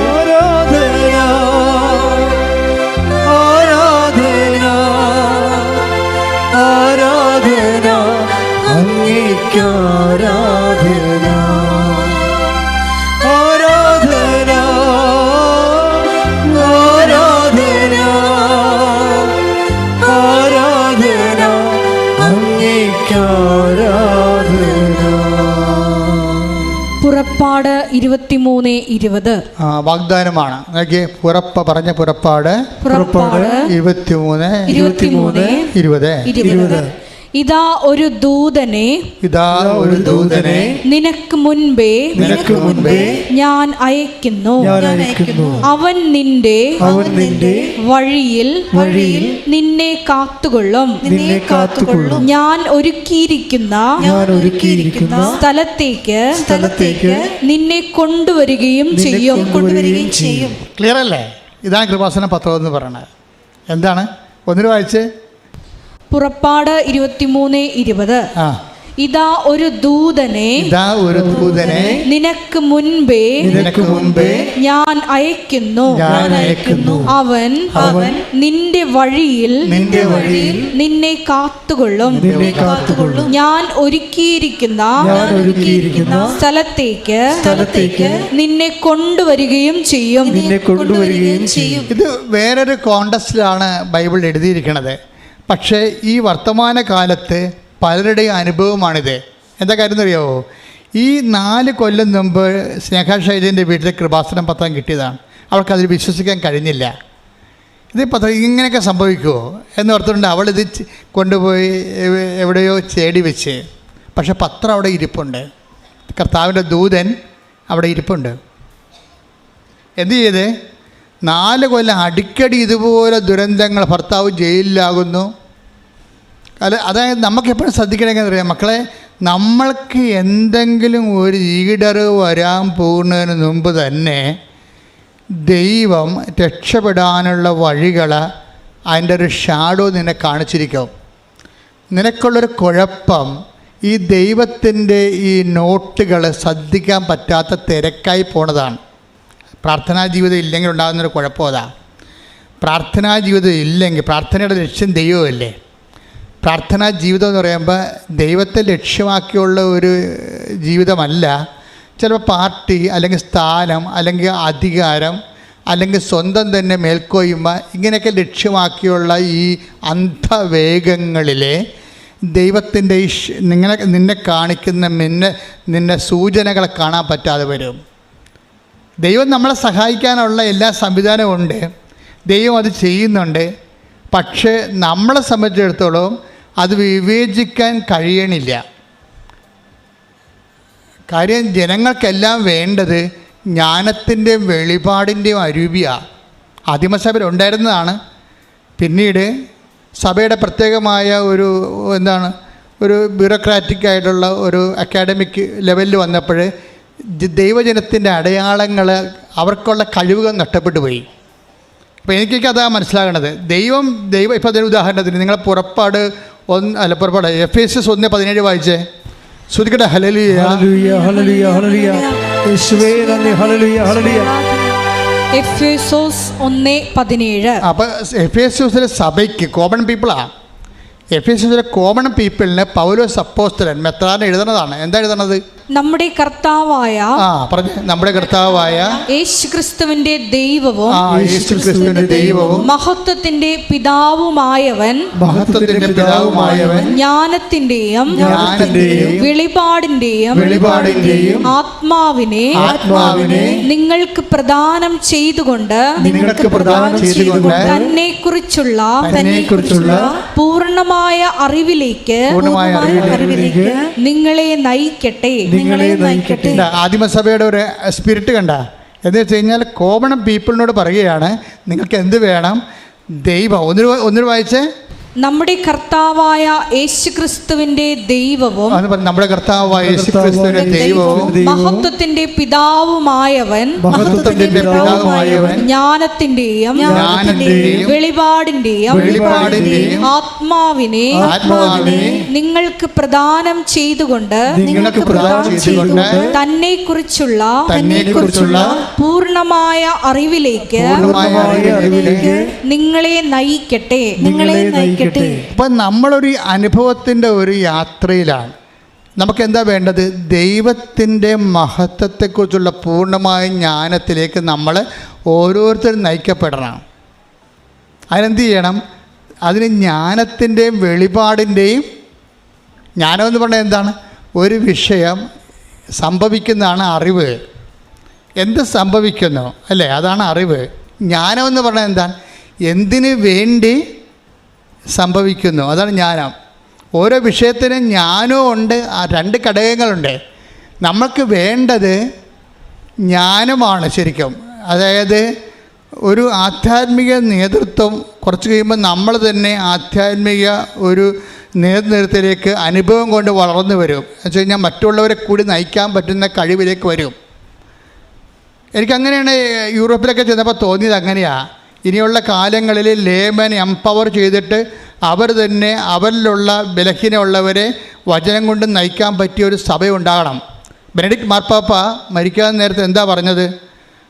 ആരാധന, ആരാധന, ആരാധന, അങ്ങേക്ക് ആരാധന, ആരാധന, ആരാധന, ആരാധന, അങ്ങേക്ക് ആരാധന. പുറപ്പാട് 23:20. വാഗ്ദാനമാണ്. നോക്കിയേ, പുറപ്പാട് 23:20. ഇതാ ഒരു ദൂതനെ നിനക്ക് മുൻപേ ഞാൻ അയക്കുന്നു. അവൻ നിന്റെ വഴിയിൽ നിന്നെ കാത്തുകൊള്ളും. ഞാൻ ഒരുക്കിയിരിക്കുന്ന സ്ഥലത്തേക്ക് നിന്നെ കൊണ്ടുവരികയും ചെയ്യും. ക്ലിയർ അല്ലേ? ഇതാണ് കൃപാസന പത്രം എന്ന് പറയണത്. എന്താണ്? ഒന്നിനു വായിച്ച്. പുറപ്പാട് 23:20. ഇതാ ഒരു ദൂതനെ നിനക്ക് മുൻപേ ഞാൻ അയക്കുന്നു. അവൻ നിന്റെ വഴിയിൽ നിന്നെ കാത്തുകൊള്ളും. ഞാൻ ഒരുക്കിയിരിക്കുന്ന സ്ഥലത്തേക്ക് നിന്നെ കൊണ്ടുവരികയും ചെയ്യും. ഇത് വേറൊരു കോണ്ടസ്റ്റിലാണ് ബൈബിൾ എഴുതിയിരിക്കുന്നത്. പക്ഷേ ഈ വർത്തമാന കാലത്ത് പലരുടെയും അനുഭവമാണിത്. എന്താ കാര്യം എന്നറിയാമോ? ഈ 4 കൊല്ലം മുമ്പ് സ്നേഹ ഷൈജൻ്റെ വീട്ടിൽ കൃപാസനം പത്രം കിട്ടിയതാണ്. അവർക്കതിൽ വിശ്വസിക്കാൻ കഴിഞ്ഞില്ല. ഇത് പത്രം ഇങ്ങനെയൊക്കെ സംഭവിക്കുമോ എന്ന് ഓർത്തുകൊണ്ട് അവളിത് കൊണ്ടുപോയി എവിടെയോ ചേടി വെച്ച്. പക്ഷെ പത്രം അവിടെ ഇരിപ്പുണ്ട്. കർത്താവിൻ്റെ ദൂതൻ അവിടെ ഇരിപ്പുണ്ട്. എന്ത് ചെയ്ത് 4 കൊല്ലം അടിക്കടി ഇതുപോലെ ദുരന്തങ്ങൾ, ഭർത്താവ് ജയിലിലാകുന്നു. അതായത് നമുക്കെപ്പോഴും ശ്രദ്ധിക്കണമെന്ന് അറിയാം മക്കളെ, നമ്മൾക്ക് എന്തെങ്കിലും ഒരു ഈടറ് വരാൻ പോകുന്നതിന് മുമ്പ് തന്നെ ദൈവം രക്ഷപ്പെടാനുള്ള വഴികൾ, അതിൻ്റെ ഒരു ഷാഡോ നിന്നെ കാണിച്ചിരിക്കും. നിനക്കുള്ളൊരു കുഴപ്പം ഈ ദൈവത്തിൻ്റെ ഈ നോട്ടുകൾ ശ്രദ്ധിക്കാൻ പറ്റാത്ത തിരക്കായി പോണതാണ്. പ്രാർത്ഥനാ ജീവിതം ഇല്ലെങ്കിൽ ഉണ്ടാകുന്നൊരു കുഴപ്പം അതാ. പ്രാർത്ഥനാ ജീവിതം ഇല്ലെങ്കിൽ, പ്രാർത്ഥനയുടെ ലക്ഷ്യം ദൈവമല്ലേ. പ്രാർത്ഥനാ ജീവിതം എന്ന് പറയുമ്പോൾ ദൈവത്തെ ലക്ഷ്യമാക്കിയുള്ള ഒരു ജീവിതമല്ല. ചിലപ്പോൾ പാർട്ടി അല്ലെങ്കിൽ സ്ഥാനം അല്ലെങ്കിൽ അധികാരം അല്ലെങ്കിൽ സ്വന്തം തന്നെ മേൽക്കോയ്മ ഇങ്ങനെയൊക്കെ ലക്ഷ്യമാക്കിയുള്ള ഈ അന്ധവേഗങ്ങളിലെ ദൈവത്തിൻ്റെ ഈ നിന്നെ കാണിക്കുന്ന നിന്നെ സൂചനകളെ കാണാൻ പറ്റാതെ വരും. ദൈവം നമ്മളെ സഹായിക്കാനുള്ള എല്ലാ സംവിധാനവും ഉണ്ട്, ദൈവം അത് ചെയ്യുന്നുണ്ട്. പക്ഷേ നമ്മളെ സംബന്ധിച്ചിടത്തോളം അത് വിവേചിക്കാൻ കഴിയണില്ല. കാര്യം ജനങ്ങൾക്കെല്ലാം വേണ്ടത് ജ്ഞാനത്തിൻ്റെയും വെളിപാടിൻ്റെയും അരൂപിയാണ്. ആദിമസഭയിൽ ഉണ്ടായിരുന്നതാണ്. പിന്നീട് സഭയുടെ പ്രത്യേകമായ ഒരു ബ്യൂറോക്രാറ്റിക് ആയിട്ടുള്ള ഒരു അക്കാഡമിക് ലെവലിൽ വന്നപ്പോൾ ദൈവജനത്തിൻ്റെ അടയാളങ്ങൾ, അവർക്കുള്ള കഴിവുകൾ നഷ്ടപ്പെട്ടു പോയി. അപ്പോൾ എനിക്കൊക്കെ അതാണ് മനസ്സിലാകണത്. ദൈവം ഇപ്പോൾ അതിന് ഉദാഹരണത്തിന് നിങ്ങൾ പുറപ്പാട് എഫേസ്യസ് 1:17 വായിച്ചേ. ശ്രുതിക്കട്ടെ. ഹല്ലേലൂയ ഹല്ലേലൂയ ഹല്ലേലൂയ ഹല്ലേലൂയ. യേശുവേ നന്ദി. ഹല്ലേലൂയ ഹല്ലേലൂയ. എഫേസോസ് 1:17. അപ്പോൾ എഫേസ്യസിലെ സഭയ്ക്ക് കോമൺ പീപ്പിളാണ്. എഫേസ്യസിലെ കോമൺ പീപ്പിളിന് പൗലോസ് അപ്പോസ്തലൻ മെത്രാൻ എഴുതുന്നതാണ്. എന്താ എഴുതണത്? നമ്മുടെ കർത്താവായ നമ്മുടെ കർത്താവായ യേശുക്രിസ്തുവിന്റെ ദൈവവും മഹത്വത്തിന്റെ പിതാവുമായവൻ ജ്ഞാനത്തിന്റെയും വെളിപാടിന്റെയും ആത്മാവിനെ നിങ്ങൾക്ക് പ്രദാനം ചെയ്തുകൊണ്ട് തന്നെക്കുറിച്ചുള്ള പൂർണ്ണമായ അറിവിലേക്ക് നിങ്ങളെ നയിക്കട്ടെ. ആദിമസഭയുടെ ഒരു സ്പിരിറ്റ് കണ്ട എന്ന് വെച്ച് കഴിഞ്ഞാൽ കോമൺ പീപ്പിളിനോട് പറയുകയാണ്, നിങ്ങൾക്ക് എന്ത് വേണം? ദൈവം. ഒന്നിനു വായിച്ചേ. നമ്മുടെ കർത്താവായ യേശുക്രിസ്തുവിന്റെ ദൈവവും നമ്മുടെ കർത്താവായ യേശുക്രിസ്തുവിന്റെ ദൈവവും മഹത്വത്തിന്റെ പിതാവുമായവൻ ജ്ഞാനത്തിന്റെയും വെളിപാടിന്റെയും ആത്മാവിനെ നിങ്ങൾക്ക് പ്രദാനം ചെയ്തുകൊണ്ട് തന്നെക്കുറിച്ചുള്ള പൂർണ്ണമായ അറിവിലേക്ക് നിങ്ങളെ നയിക്കട്ടെ. അപ്പം നമ്മളൊരു അനുഭവത്തിൻ്റെ ഒരു യാത്രയിലാണ്. നമുക്കെന്താ വേണ്ടത്? ദൈവത്തിൻ്റെ മഹത്വത്തെക്കുറിച്ചുള്ള പൂർണ്ണമായ ജ്ഞാനത്തിലേക്ക് നമ്മൾ ഓരോരുത്തരും നയിക്കപ്പെടണം. അതിനെന്ത് ചെയ്യണം? അതിന് ജ്ഞാനത്തിൻ്റെയും വെളിപാടിൻ്റെയും, ജ്ഞാനമെന്ന് പറഞ്ഞാൽ എന്താണ്? ഒരു വിഷയം സംഭവിക്കുന്നതാണ് അറിവ്. എന്ത് സംഭവിക്കുന്നു അല്ലേ, അതാണ് അറിവ്. ജ്ഞാനമെന്ന് പറഞ്ഞാൽ എന്താണ്? എന്തിനു വേണ്ടി സംഭവിക്കുന്നു, അതാണ് ജ്ഞാനം. ഓരോ വിഷയത്തിനും ജ്ഞാനവും ഉണ്ട്. ആ രണ്ട് ഘടകങ്ങളുണ്ട്. നമുക്ക് വേണ്ടത് ജ്ഞാനമാണ് ശരിക്കും. അതായത് ഒരു ആധ്യാത്മിക നേതൃത്വം കുറച്ച് കഴിയുമ്പോൾ നമ്മൾ തന്നെ ആധ്യാത്മിക ഒരു നേതൃത്വത്തിലേക്ക് അനുഭവം കൊണ്ട് വളർന്നു വരും. എന്ന് വെച്ച് കഴിഞ്ഞാൽ മറ്റുള്ളവരെ കൂടി നയിക്കാൻ പറ്റുന്ന കഴിവിലേക്ക് വരും. എനിക്കങ്ങനെയാണ് യൂറോപ്പിലൊക്കെ ചെന്നപ്പോൾ തോന്നിയത്. അങ്ങനെയാണ്. ഇനിയുള്ള കാലങ്ങളിൽ ലേമൻ എംപവർ ചെയ്തിട്ട് അവർ തന്നെ അവരിലുള്ള ബലഹീനമുള്ളവരെ വചനം കൊണ്ട് നയിക്കാൻ പറ്റിയ ഒരു സഭയുണ്ടാകണം. ബെനഡിക്ട് മാർപ്പാപ്പ മരിക്കാൻ നേരത്തെ എന്താ പറഞ്ഞത്?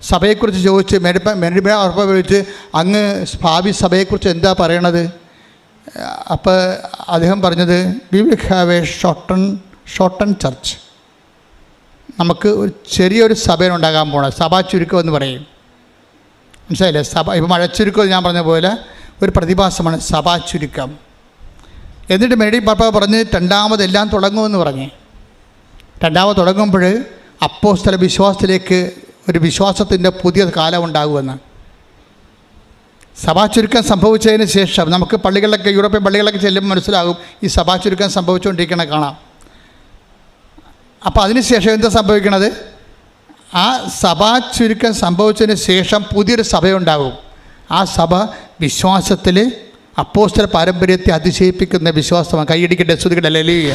സഭയെക്കുറിച്ച് ചോദിച്ച് ബെനഡിക്ട് മാർപ്പാപ്പ ചോദിച്ച്, അങ്ങ് ഭാവി സഭയെക്കുറിച്ച് എന്താ പറയണത്? അപ്പോൾ അദ്ദേഹം പറഞ്ഞത്, we will have A shorten church. നമുക്ക് ഒരു ചെറിയൊരു സഭയുണ്ടാകാൻ പോകണം. സഭാ ചുരുക്കം എന്ന് പറയും. മനസ്സിലായില്ലേ? സഭ ഇപ്പോൾ മഴച്ചുരുക്കം ഞാൻ പറഞ്ഞ പോലെ ഒരു പ്രതിഭാസമാണ് സഭാ ചുരുക്കം. എന്നിട്ട് ബെനഡിക്ട് മാർപ്പാപ്പ പറഞ്ഞ് രണ്ടാമതെല്ലാം തുടങ്ങുമെന്ന് പറഞ്ഞ്. രണ്ടാമത് തുടങ്ങുമ്പോൾ അപ്പോസ്തല വിശ്വാസത്തിലേക്ക് ഒരു വിശ്വാസത്തിൻ്റെ പുതിയ കാലം ഉണ്ടാകുമെന്ന്. സഭാ ചുരുക്കം സംഭവിച്ചതിന് ശേഷം നമുക്ക് പള്ളികളിലൊക്കെ, യൂറോപ്യൻ പള്ളികളിലൊക്കെ ചെല്ലുമ്പോൾ മനസ്സിലാകും ഈ സഭാ ചുരുക്കം സംഭവിച്ചുകൊണ്ടിരിക്കണ കാണാം. അപ്പോൾ അതിന് ശേഷം എന്താ സംഭവിക്കണത്? ആ സഭാ ചുരുക്കം സംഭവിച്ചതിന് ശേഷം പുതിയൊരു സഭയുണ്ടാകും. ആ സഭ വിശ്വാസത്തിൽ അപ്പോസ്തല പാരമ്പര്യത്തെ അതിശയിപ്പിക്കുന്ന വിശ്വാസമാണ്. കൈയടിക്കട്ടെ, സ്തുതിക്കട്ടെ. ഹല്ലേലൂയ.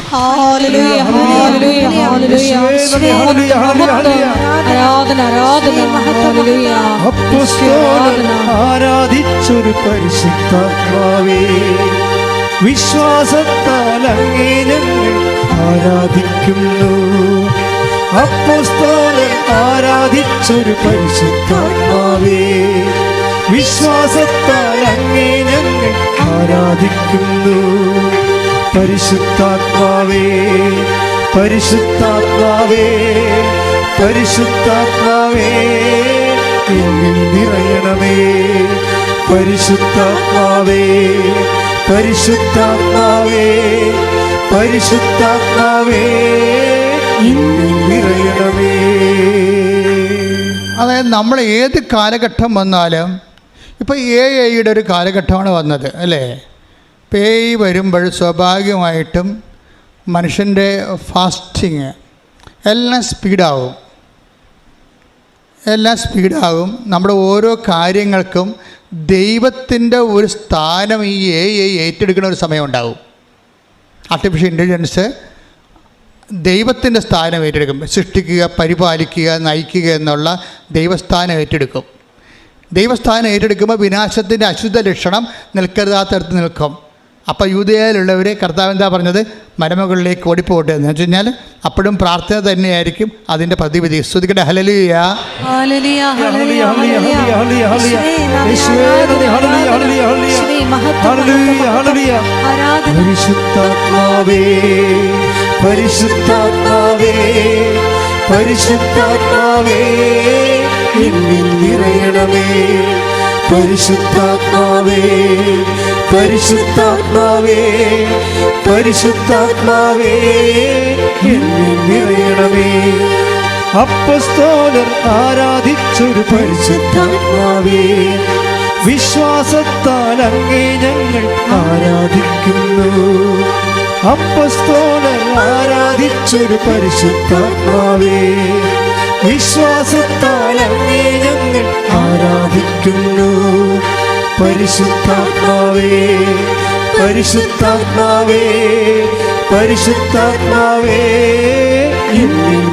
ആരാധിച്ചൊരു പരിശുദ്ധാത്മാവേ, വിശ്വാസത്താൽ അങ്ങേ ഞങ്ങൾ ആരാധിക്കുന്നു. അപ്പോസ്തലൻ ആരാധിച്ചൊരു പരിശുദ്ധാത്മാവേ, വിശ്വാസത്താൽ അങ്ങേ ഞങ്ങൾ ആരാധിക്കുന്നു. പരിശുദ്ധാത്മാവേ, പരിശുദ്ധാത്മാവേ, പരിശുദ്ധാത്മാവേ, എന്നിൽ നിറയണമേ. പരിശുദ്ധാത്മാവേ, പരിശുദ്ധാത്മാവേ, പരിശുദ്ധാത്മാവേ, എന്നിൽ നിറയണമേ. അതായത് നമ്മൾ ഏത് കാലഘട്ടം വന്നാലും, ഇപ്പോൾ AI ഒരു കാലഘട്ടമാണ് വന്നത് അല്ലേ? ഇപ്പോൾ AI വരുമ്പോൾ സ്വാഭാവികമായിട്ടും മനുഷ്യൻ്റെ ഫാസ്റ്റിങ് എല്ലാം സ്പീഡാകും. നമ്മുടെ ഓരോ കാര്യങ്ങൾക്കും ദൈവത്തിൻ്റെ ഒരു സ്ഥാനം ഈ ഏറ്റെടുക്കുന്ന ഒരു സമയം ഉണ്ടാവും. ആർട്ടിഫിഷ്യൽ ഇൻ്റലിജൻസ് ദൈവത്തിൻ്റെ സ്ഥാനം ഏറ്റെടുക്കും. സൃഷ്ടിക്കുക, പരിപാലിക്കുക, നയിക്കുക എന്നുള്ള ദൈവസ്ഥാനം ഏറ്റെടുക്കും. ദൈവസ്ഥാനം ഏറ്റെടുക്കുമ്പോൾ വിനാശത്തിൻ്റെ അശുദ്ധ ലക്ഷണം നിൽക്കരുതാത്തടത്ത് നിൽക്കും. അപ്പോൾ യൂദയയിലുള്ളവരെ കർത്താവ് എന്താ പറഞ്ഞത്? മലമുകളിലേക്ക് ഓടിപ്പോട്ടെ എന്ന് വെച്ച് കഴിഞ്ഞാൽ അപ്പോഴും പ്രാർത്ഥന തന്നെയായിരിക്കും അതിൻ്റെ പ്രതിവിധി. സ്തുതിക്കട്ടെ. ഹല്ലേലൂയ. പരിശുദ്ധാത്മാവേ, പരിശുദ്ധാത്മാവേ, പരിശുദ്ധാത്മാവേ, എന്നിൽ നിറയണമേ. പരിശുദ്ധാത്മാവേ, പരിശുദ്ധാത്മാവേ, പരിശുദ്ധാത്മാവേ, എന്നിൽ നിറയണമേ. അപ്പസ്തോലർ ആരാധിച്ചൊരു പരിശുദ്ധാത്മാവേ, വിശ്വാസത്താൽ അങ്ങേ ഞങ്ങൾ ആരാധിക്കുന്നു. അപ്പസ്തോലർ ആരാധിച്ചൊരു പരിശുദ്ധാത്മാവേ, വിശ്വാസത്താൽ അങ്ങേ ഞങ്ങൾ ആരാധിക്കുന്നു. പരിശുദ്ധാത്മാവേ, പരിശുദ്ധാത്മാവേ, പരിശുദ്ധാത്മാവേ, എന്നിൽ